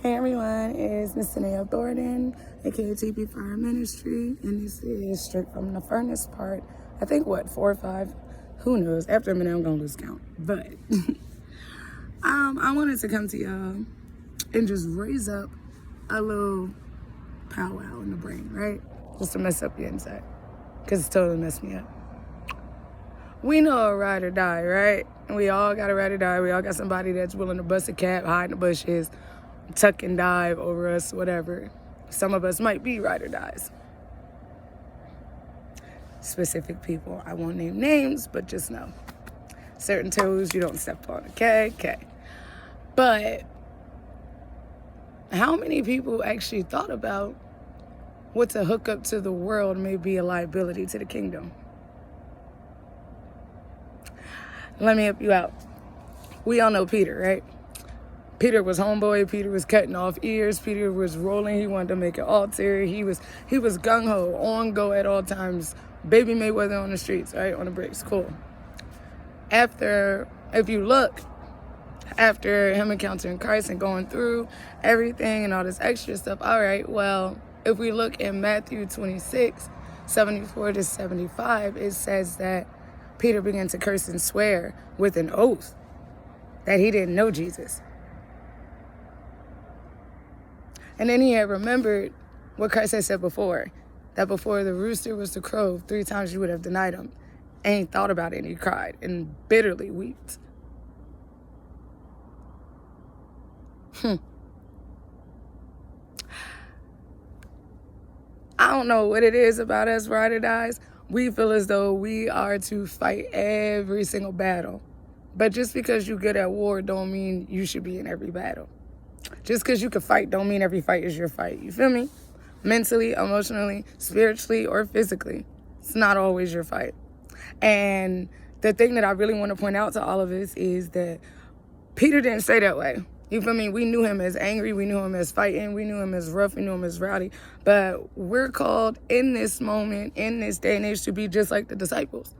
Hey everyone, it's Miss Tanea Thornton, aka TP Fire Ministry, and this is straight from the furnace part. I think 4 or 5, who knows? After a minute, I'm gonna lose count. But I wanted to come to y'all and just raise up a little powwow in the brain, right? Just to mess up your inside, cause it's totally messed me up. We know a ride or die, right? And we all got a ride or die. We all got somebody that's willing to bust a cap, hide in the bushes, tuck and dive over us, whatever. Some of us might be ride or dies. Specific people. I won't name names, but just know. Certain toes you don't step on, okay? Okay. But how many people actually thought about what to hook up to the world may be a liability to the kingdom? Let me help you out. We all know Peter, right? Peter was homeboy. Peter was cutting off ears. Peter was rolling. He wanted to make an altar. He was gung-ho, on go at all times. Baby Mayweather on the streets, right? On the bricks. Cool. If you look, after him encountering Christ and going through everything and all this extra stuff, all right, well, if we look in Matthew 26, 74 to 75, it says that Peter began to curse and swear with an oath that he didn't know Jesus. And then he had remembered what Christ had said before, that before the rooster was to crow, 3 times you would have denied him. And he thought about it and he cried and bitterly wept. I don't know what it is about us ride or dies. We feel as though we are to fight every single battle. But just because you're good at war don't mean you should be in every battle. Just because you can fight don't mean every fight is your fight. You feel me? Mentally, emotionally, spiritually, or physically. It's not always your fight. And the thing that I really want to point out to all of us is that Peter didn't stay that way. You feel me? We knew him as angry. We knew him as fighting. We knew him as rough. We knew him as rowdy. But we're called in this moment, in this day and age, to be just like the disciples.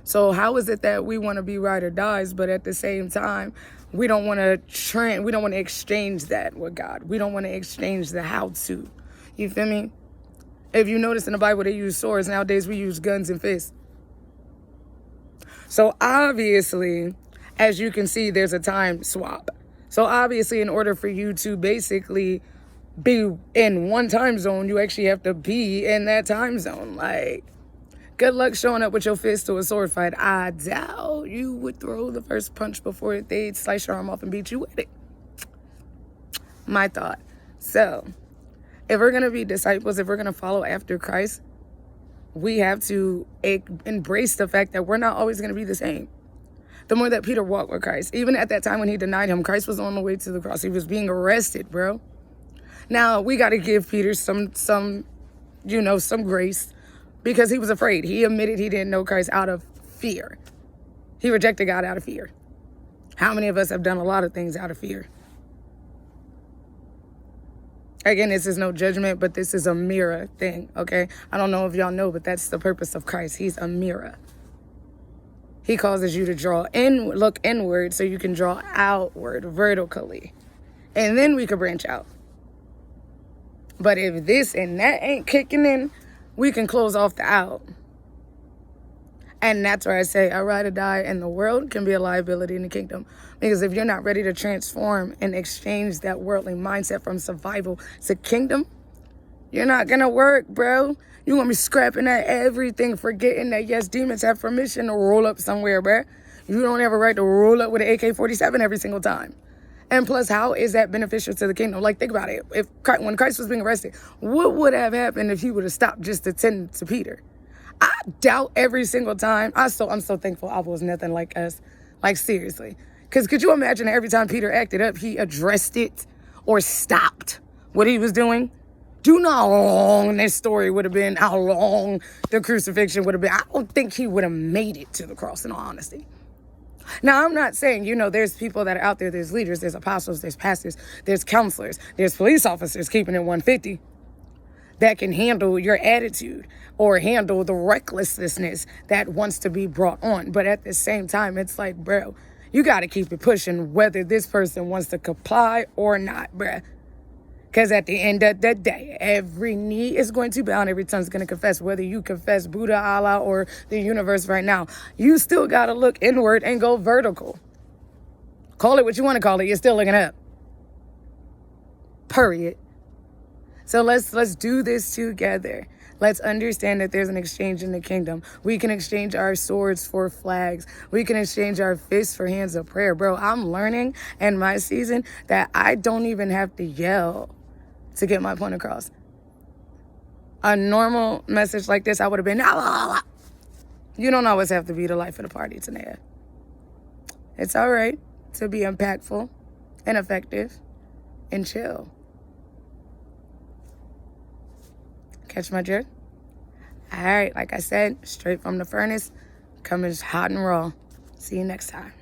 So how is it that we want to be ride or dies, but at the same time, we don't want to exchange that with God. We don't want to exchange the how to. You feel me? If you notice in the Bible, they use swords. Nowadays, we use guns and fists. So obviously, as you can see, there's a time swap. So obviously, in order for you to basically be in one time zone, you actually have to be in that time zone. Like, good luck showing up with your fist to a sword fight. I doubt you would throw the first punch before they'd slice your arm off and beat you with it. My thought. So, if we're going to be disciples, if we're going to follow after Christ, we have to embrace the fact that we're not always going to be the same. The more that Peter walked with Christ, even at that time when he denied him, Christ was on the way to the cross. He was being arrested, bro. Now, we got to give Peter some grace, because he was afraid. He admitted he didn't know Christ out of fear. He rejected God out of fear. How many of us have done a lot of things out of fear? Again, this is no judgment, but this is a mirror thing, okay? I don't know if y'all know, but that's the purpose of Christ. He's a mirror. He causes you to look inward so you can draw outward vertically. And then we could branch out. But if this and that ain't kicking in, we can close off the out. And that's where I say a ride or die in the world can be a liability in the kingdom. Because if you're not ready to transform and exchange that worldly mindset from survival to kingdom, you're not going to work, bro. You're going to be scrapping at everything, forgetting that, yes, demons have permission to roll up somewhere, bro. You don't have a right to roll up with an AK-47 every single time. And plus, how is that beneficial to the kingdom? Like, think about it. When Christ was being arrested, what would have happened if he would have stopped just to tend to Peter? I doubt every single time. I'm so thankful I was nothing like us. Like, seriously. Because could you imagine every time Peter acted up, he addressed it or stopped what he was doing? Do you know how long this story would have been, how long the crucifixion would have been? I don't think he would have made it to the cross, in all honesty. Now, I'm not saying, there's people that are out there, there's leaders, there's apostles, there's pastors, there's counselors, there's police officers keeping it 150 that can handle your attitude or handle the recklessness that wants to be brought on. But at the same time, it's like, bro, you got to keep it pushing whether this person wants to comply or not, bruh. Because at the end of the day, every knee is going to bow and every tongue is going to confess. Whether you confess Buddha, Allah, or the universe right now, you still got to look inward and go vertical. Call it what you want to call it. You're still looking up. Period. So let's do this together. Let's understand that there's an exchange in the kingdom. We can exchange our swords for flags. We can exchange our fists for hands of prayer. Bro, I'm learning in my season that I don't even have to yell to get my point across. A normal message like this, I would have been, you don't always have to be the life of the party, Tanea. It's all right to be impactful and effective and chill. Catch my drift? All right, like I said, straight from the furnace, coming hot and raw. See you next time.